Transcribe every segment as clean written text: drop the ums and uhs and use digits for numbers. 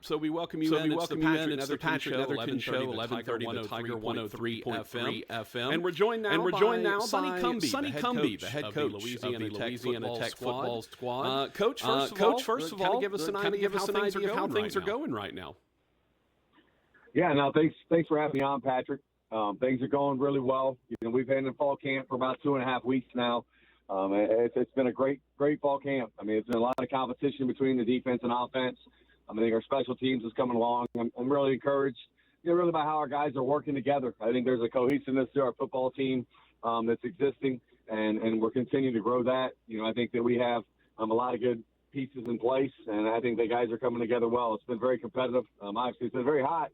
So we welcome you in. It's the Patrick Netherton Show, 1130 The Tiger 103.3 FM. And we're joined now by Sonny Cumbie, the head coach of the Louisiana Tech football squad. Coach, first of all, give us an idea of how things are going right now. Yeah, no, thanks for having me on, Patrick. Things are going really well. We've been in fall camp for about 2.5 weeks now. It's been a great fall camp. I mean, it's been a lot of competition between the defense and offense. I think our special teams is coming along. I'm really encouraged, really by how our guys are working together. I think there's a cohesiveness to our football team that's existing, and we're continuing to grow that. I think that we have a lot of good pieces in place, and I think the guys are coming together well. It's been very competitive. Obviously, it's been very hot.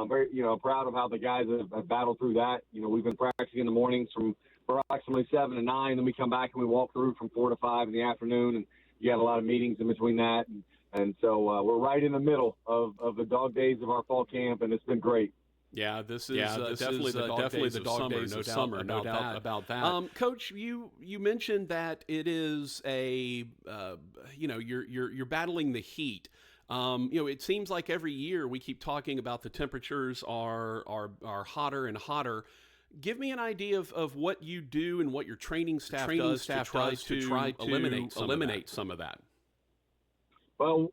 Very, proud of how the guys have battled through that. We've been practicing in the mornings from approximately 7 to 9, then we come back and we walk through from 4 to 5 in the afternoon, and you got a lot of meetings in between that. And so we're right in the middle of the dog days of our fall camp, and it's been great. Yeah, this is definitely the dog days of summer, no doubt about that. Coach, you mentioned that it is you're battling the heat. It seems like every year we keep talking about the temperatures are hotter and hotter. Give me an idea of what you do and what your training staff does to try to eliminate some of that. Well,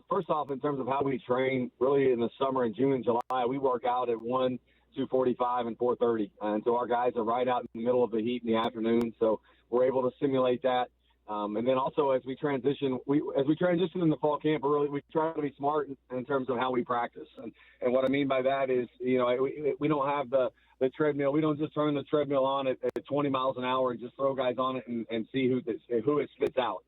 first off, in terms of how we train, really in the summer in June and July, we work out at 1, 2:45, and 4:30. And so our guys are right out in the middle of the heat in the afternoon. So we're able to simulate that. And then also as we transition in the fall camp, we try to be smart in terms of how we practice. And what I mean by that is, we don't have the treadmill. We don't just turn the treadmill on at 20 miles an hour and just throw guys on it and see who it spits out.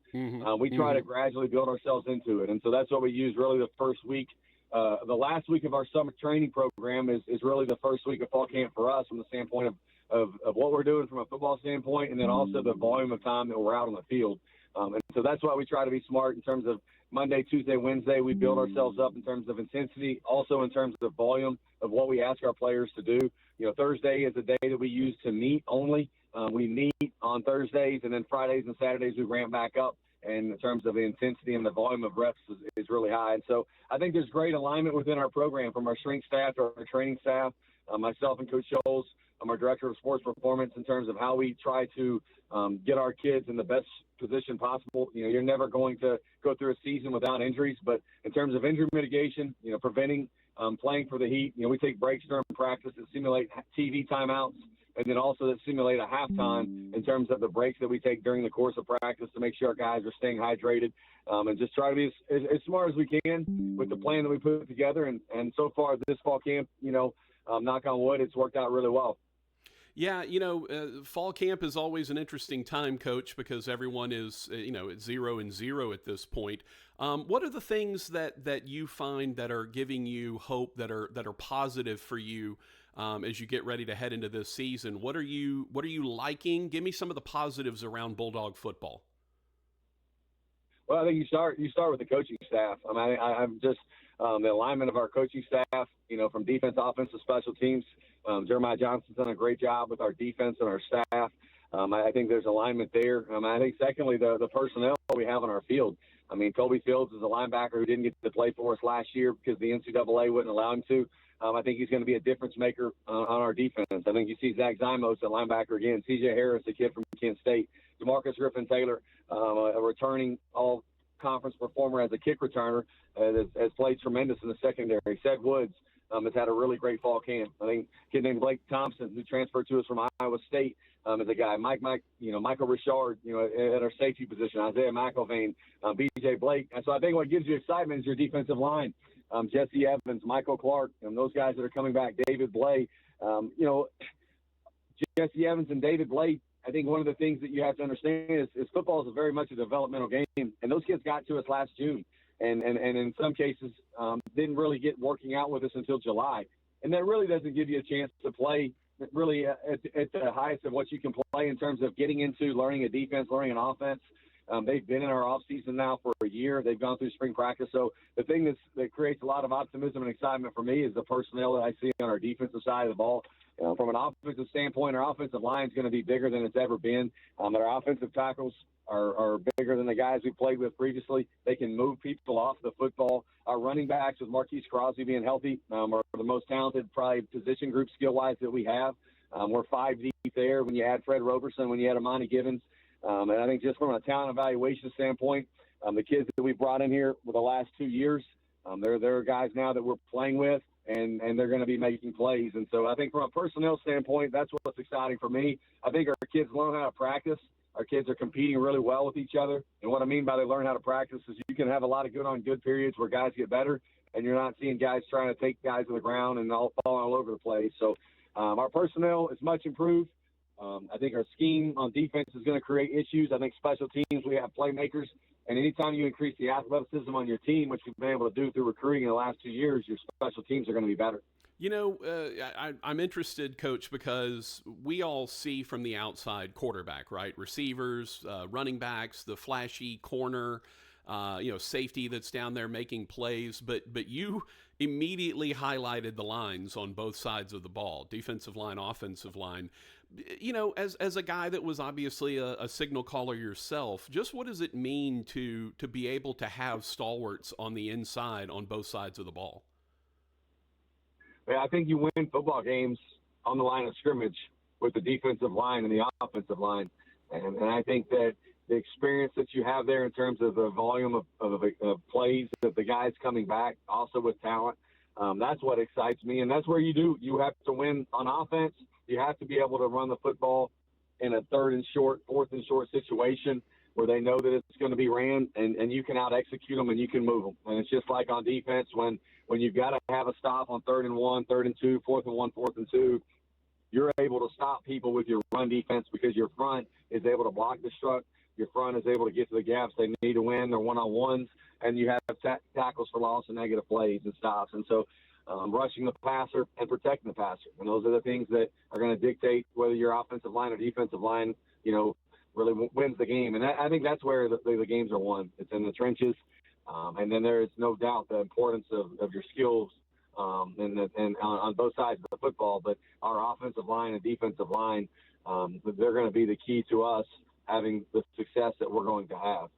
We try to gradually build ourselves into it. And so that's what we use really the first week. The last week of our summer training program is really the first week of fall camp for us from the standpoint of what we're doing from a football standpoint, and then also the volume of time that we're out on the field. And so that's why we try to be smart in terms of Monday, Tuesday, Wednesday. We build ourselves up in terms of intensity, also in terms of volume of what we ask our players to do. Thursday is a day that we use to meet only. We meet on Thursdays, and then Fridays and Saturdays we ramp back up. And in terms of the intensity and the volume of reps is really high. And so I think there's great alignment within our program from our strength staff to our training staff, myself and Coach Scholes. I'm our director of sports performance in terms of how we try to get our kids in the best position possible. You're never going to go through a season without injuries, but in terms of injury mitigation, preventing playing for the heat, we take breaks during practice that simulate TV timeouts, and then also that simulate a halftime in terms of the breaks that we take during the course of practice to make sure our guys are staying hydrated, and just try to be as smart as we can with the plan that we put together. And so far this fall camp, knock on wood, it's worked out really well. Yeah, fall camp is always an interesting time, Coach, because everyone is, at 0-0 at this point. What are the things that you find that are giving you hope, that are positive for you as you get ready to head into this season? What are you liking? Give me some of the positives around Bulldog football. Well, I think you start with the coaching staff. I'm just the alignment of our coaching staff, from defense, offense, to special teams. Jeremiah Johnson's done a great job with our defense and our staff. I think there's alignment there. I think secondly, the personnel we have on our field. Colby Fields is a linebacker who didn't get to play for us last year because the NCAA wouldn't allow him to. I think he's going to be a difference maker on our defense. I think you see Zach Zymos at linebacker again. C.J. Harris, a kid from Kent State. DeMarcus Griffin-Taylor, a returning all-conference performer as a kick returner, has played tremendous in the secondary. Seth Woods has had a really great fall camp. I think a kid named Blake Thompson, who transferred to us from Iowa State, is a guy. Michael Richard, at our safety position. Isaiah McElvain, B.J. Blake. And so I think what gives you excitement is your defensive line. Jesse Evans, Michael Clark, and those guys that are coming back. David Blay. Jesse Evans and David Blay. I think one of the things that you have to understand is football is very much a developmental game, and those kids got to us last June. And in some cases didn't really get working out with us until July. And that really doesn't give you a chance to play really at the highest of what you can play in terms of getting into learning a defense, learning an offense. They've been in our offseason now for a year. They've gone through spring practice. So the thing that creates a lot of optimism and excitement for me is the personnel that I see on our defensive side of the ball. From an offensive standpoint, our offensive line is going to be bigger than it's ever been. Our offensive tackles are bigger than the guys we played with previously. They can move people off the football. Our running backs, with Marquise Crosby being healthy, are the most talented, probably, position group skill-wise that we have. We're 5 deep there when you add Fred Roberson, when you add Amani Gibbons. And I think just from a talent evaluation standpoint, the kids that we've brought in here for the last 2 years, they're guys now that we're playing with, and they're going to be making plays. And so I think from a personnel standpoint, that's what's exciting for me. I think our kids learn how to practice. Our kids are competing really well with each other. And what I mean by they learn how to practice is you can have a lot of good periods where guys get better, and you're not seeing guys trying to take guys to the ground and all falling all over the place. So our personnel is much improved. I think our scheme on defense is going to create issues. I think special teams, we have playmakers. And anytime you increase the athleticism on your team, which we've been able to do through recruiting in the last 2 years, your special teams are going to be better. You know, I'm interested, Coach, because we all see from the outside quarterback, right? Receivers, running backs, the flashy corner, safety that's down there making plays. But you immediately highlighted the lines on both sides of the ball, defensive line, offensive line. You know, as a guy that was obviously a signal caller yourself, just what does it mean to be able to have stalwarts on the inside on both sides of the ball? I think you win football games on the line of scrimmage with the defensive line and the offensive line. And I think that the experience that you have there in terms of the volume of plays, that the guys coming back also with talent, that's what excites me. And that's where you have to win on offense. You have to be able to run the football in a third and short, fourth and short situation where they know that it's going to be ran, and you can out-execute them and you can move them. And it's just like on defense when you've got to have a stop on 3rd and 1, 3rd and 2, 4th and 1, 4th and 2, you're able to stop people with your run defense because your front is able to block the struck. Your front is able to get to the gaps they need to win. They're one-on-ones, and you have tackles for loss and negative plays and stops. And so rushing the passer and protecting the passer. And those are the things that are going to dictate whether your offensive line or defensive line, really wins the game. And I think that's where the games are won. It's in the trenches. And then there is no doubt the importance of your skills and on both sides of the football. But our offensive line and defensive line, they're going to be the key to us having the success that we're going to have.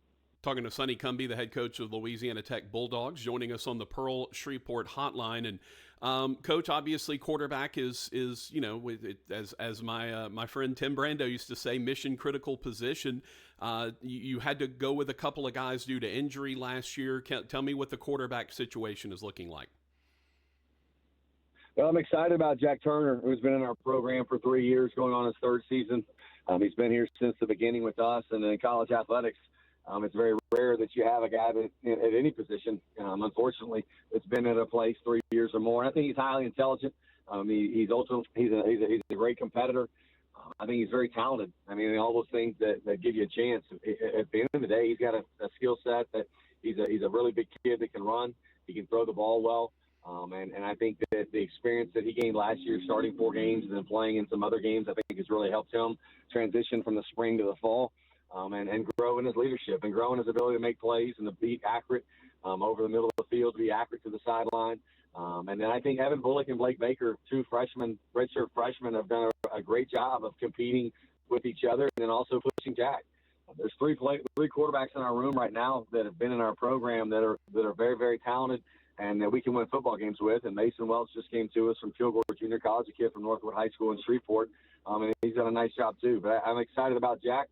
Talking to Sonny Cumbie, the head coach of Louisiana Tech Bulldogs, joining us on the Pearl Shreveport hotline. And Coach, obviously, quarterback is as my friend Tim Brando used to say, mission critical position. You had to go with a couple of guys due to injury last year. Tell me what the quarterback situation is looking like. Well, I'm excited about Jack Turner, who's been in our program for 3 years, going on his 3rd season. He's been here since the beginning with us, and in college athletics. It's very rare that you have a guy that, at any position, unfortunately, that's been at a place 3 years or more. And I think he's highly intelligent. He's a great competitor. I think he's very talented. I mean, all those things that give you a chance. At the end of the day, he's got a skill set that he's a really big kid that can run. He can throw the ball well. And I think that the experience that he gained last year, starting 4 games and then playing in some other games, I think has really helped him transition from the spring to the fall. And grow in his leadership and grow in his ability to make plays and to be accurate over the middle of the field, to be accurate to the sideline. And then I think Evan Bullock and Blake Baker, 2 redshirt freshmen, have done a great job of competing with each other and then also pushing Jack. There's 3 quarterbacks in our room right now that have been in our program that are very, very talented and that we can win football games with. And Mason Welch just came to us from Kilgore Junior College, a kid from Northwood High School in Shreveport. And he's done a nice job too. But I'm excited about Jack.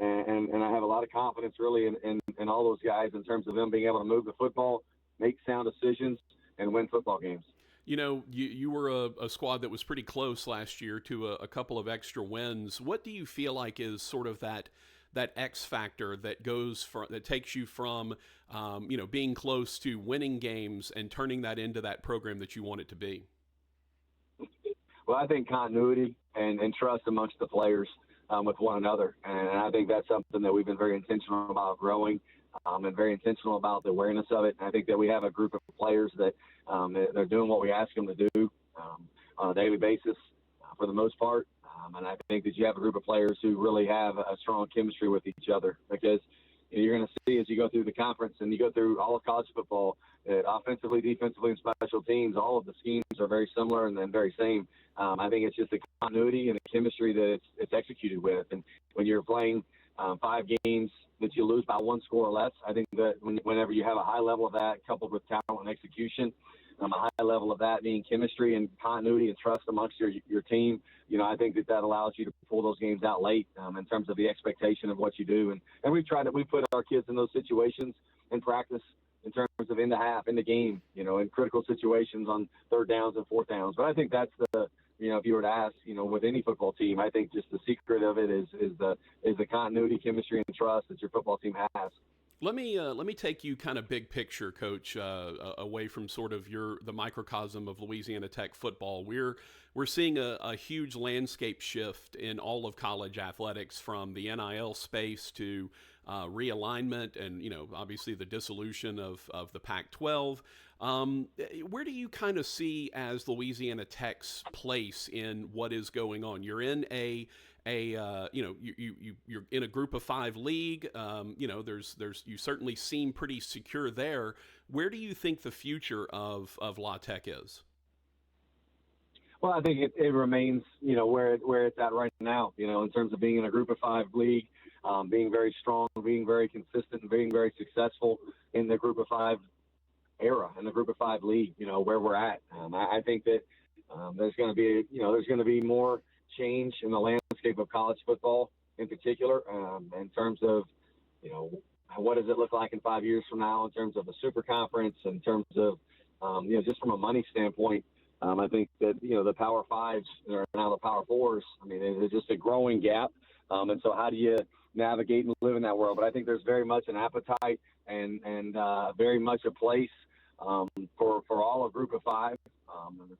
And I have a lot of confidence really in all those guys in terms of them being able to move the football, make sound decisions, and win football games. You know, you were a squad that was pretty close last year to a couple of extra wins. What do you feel like is sort of that X factor that takes you from being close to winning games and turning that into that program that you want it to be? Well, I think continuity and trust amongst the players. With one another. And I think that's something that we've been very intentional about growing and very intentional about the awareness of it. And I think that we have a group of players that they're doing what we ask them to do on a daily basis for the most part. And I think that you have a group of players who really have a strong chemistry with each other because you're going to see as you go through the conference and you go through all of college football, that offensively, defensively, and special teams, all of the schemes are very similar and then very same. I think it's just the continuity and the chemistry that it's executed with. And when you're playing 5 games that you lose by 1 score or less, I think that whenever you have a high level of that coupled with talent and execution, a high level of that being chemistry and continuity and trust amongst your team, I think that allows you to pull those games out late in terms of the expectation of what you do. And we put our kids in those situations in practice in terms of in the half, in the game, in critical situations on 3rd downs and 4th downs. But I think that's if you were to ask, with any football team, I think just the secret of it is the continuity, chemistry, and trust that your football team has. Let me take you kind of big picture, Coach, away from sort of the microcosm of Louisiana Tech football. We're seeing a huge landscape shift in all of college athletics, from the NIL space to realignment, and obviously the dissolution of the Pac-12. Where do you kind of see as Louisiana Tech's place in what is going on? You're in you're in a group of 5 league. You certainly seem pretty secure there. Where do you think the future of La Tech is? Well, I think it remains, where it's at right now, in terms of being in a group of 5 league, being very strong, being very consistent, and being very successful in the group of 5 era, in the group of 5 league, where we're at. I think that there's going to be more change in the landscape of college football in particular, in terms of, what does it look like in 5 years from now in terms of a super conference, in terms of, just from a money standpoint. I think that, the Power Fives or now the Power Fours, it's just a growing gap. And so how do you navigate and live in that world? But I think there's very much an appetite and very much a place for all a group of 5,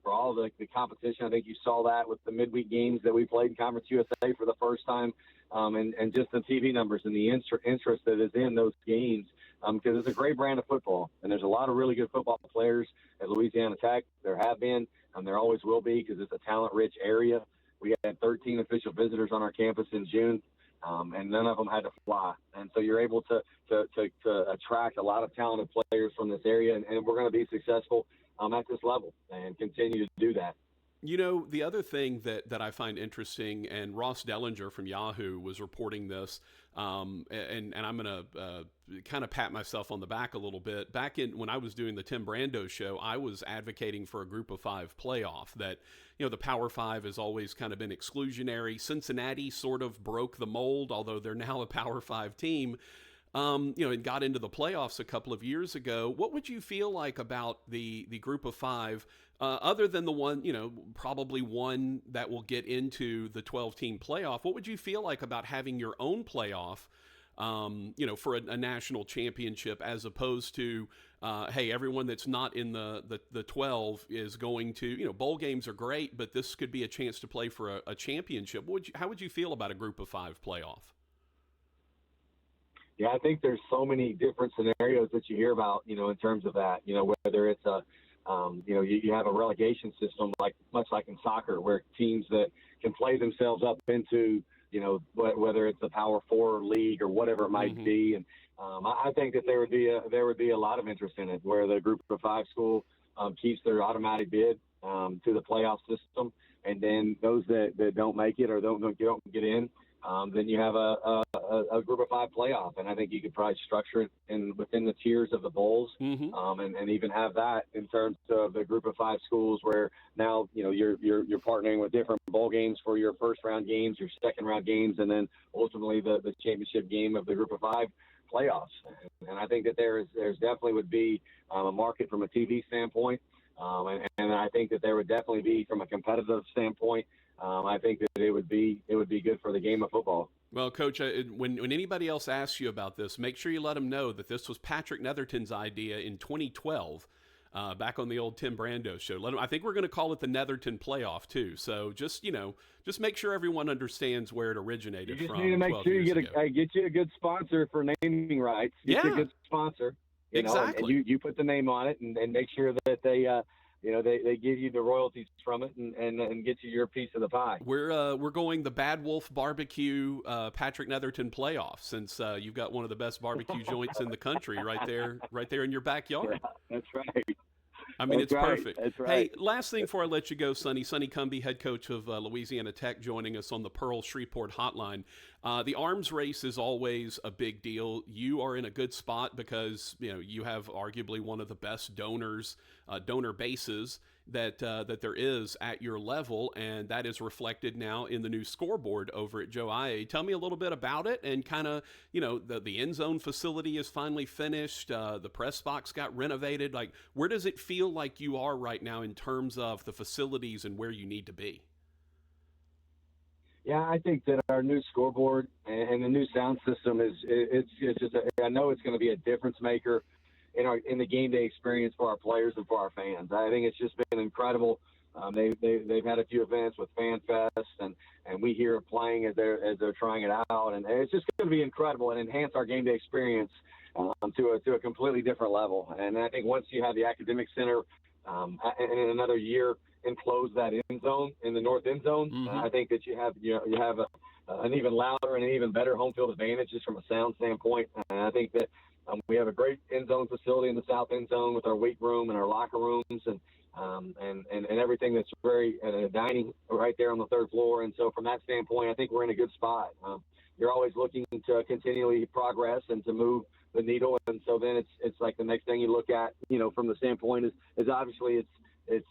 for all the competition. I think you saw that with the midweek games that we played in Conference USA for the first time, and just the TV numbers and the interest that is in those games, because it's a great brand of football, and there's a lot of really good football players at Louisiana Tech. There have been, and there always will be, because it's a talent-rich area. We had 13 official visitors on our campus in June. And none of them had to fly. And so you're able to attract a lot of talented players from this area, and we're going to be successful at this level and continue to do that. The other thing that I find interesting, and Ross Dellinger from Yahoo was reporting this, and I'm going to kind of pat myself on the back a little bit. Back when I was doing the Tim Brando show, I was advocating for a group of 5 playoff, that, the Power 5 has always kind of been exclusionary. Cincinnati sort of broke the mold, although they're now a Power 5 team. And got into the playoffs a couple of years ago. What would you feel like about the group of 5, other than the one, probably one that will get into the 12-team playoff? What would you feel like about having your own playoff, for a national championship, as opposed to, hey, everyone that's not in the 12 is going to, bowl games are great, but this could be a chance to play for a championship. How would you feel about a group of 5 playoff? Yeah, I think there's so many different scenarios that you hear about, in terms of that, whether it's you have a relegation system, much like in soccer, where teams that can play themselves up into, whether it's a Power 4 league or whatever it might be. And I think that there would be a lot of interest in it, where the group of 5 school keeps their automatic bid to the playoff system. And then those that don't make it or don't get in, then you have a group of 5 playoff, and I think you could probably structure it within the tiers of the bowls, and even have that in terms of the group of 5 schools, where now you're partnering with different bowl games for your first round games, your second round games, and then ultimately the championship game of the group of 5 playoffs. And I think that there's definitely would be a market from a TV standpoint, and I think that there would definitely be from a competitive standpoint. I think that it would be good for the game of football. Well, Coach, when anybody else asks you about this, make sure you let them know that this was Patrick Netherton's idea in 2012, back on the old Tim Brando show. I think we're going to call it the Netherton playoff too. So just make sure everyone understands where it originated from. You just need to make sure you get you a good sponsor for naming rights. Get you a good sponsor. Exactly. And you put the name on it, and make sure that they give you the royalties from it and get you your piece of the pie. We're going the Bad Wolf Barbecue Patrick Netherton playoff, since you've got one of the best barbecue joints in the country right there in your backyard. Yeah, that's right. I mean, That's it's right. perfect. That's Hey, right. last thing before I let you go, Sonny. Sonny Cumbie, head coach of Louisiana Tech, joining us on the Pearl Shreveport hotline. The arms race is always a big deal. You are in a good spot because you have arguably one of the best donor bases that there is at your level, and that is reflected now in the new scoreboard over at Joe IA. Tell me a little bit about it, and kind of the end zone facility is finally finished. The press box got renovated. Like, where does it feel like you are right now in terms of the facilities and where you need to be? Yeah, I think that our new scoreboard and the new sound system it's just I know it's going to be a difference maker in the game day experience for our players and for our fans. I think it's just been incredible. They've had a few events with Fan Fest, and we hear it playing as they're trying it out, and it's just going to be incredible and enhance our game day experience to a completely different level. And I think once you have the academic center and in another year enclose that end zone in the north end zone, I think that you have an even louder and an even better home field advantage just from a sound standpoint. And I think that we have a great end zone facility in the south end zone with our weight room and our locker rooms and everything that's very dining right there on the third floor. And so from that standpoint, I think we're in a good spot. You're always looking to continually progress and to move the needle. And so then it's like the next thing you look at, from the standpoint is obviously it's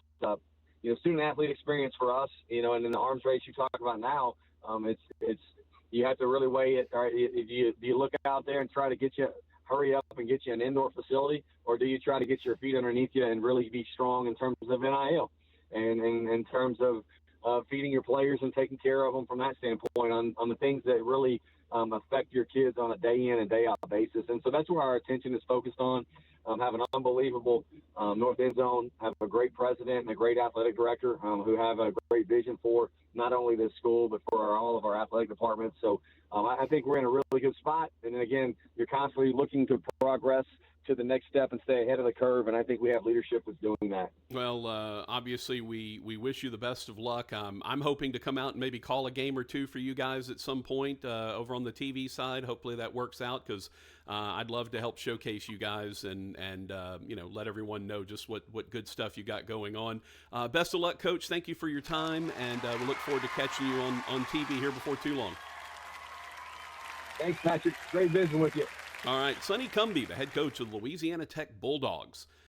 student athlete experience for us, and in the arms race you talk about now, it's you have to really weigh it. All right, do you look out there and try to hurry up and get you an indoor facility, or do you try to get your feet underneath you and really be strong in terms of NIL and in terms of feeding your players and taking care of them from that standpoint on the things that really affect your kids on a day in and day out basis. And so that's where our attention is focused on. Have an unbelievable north end zone, have a great president and a great athletic director who have a great vision for not only this school but for all of our athletic departments. So I think we're in a really good spot. And then again, you're constantly looking to progress to the next step and stay ahead of the curve, and I think we have leadership that's doing that. Well, obviously, we wish you the best of luck. I'm hoping to come out and maybe call a game or two for you guys at some point over on the TV side. Hopefully that works out, because I'd love to help showcase you guys and let everyone know just what good stuff you got going on. Best of luck, Coach. Thank you for your time, and we look forward to catching you on TV here before too long. Thanks, Patrick. Great visiting with you. All right, Sonny Cumbie, the head coach of the Louisiana Tech Bulldogs.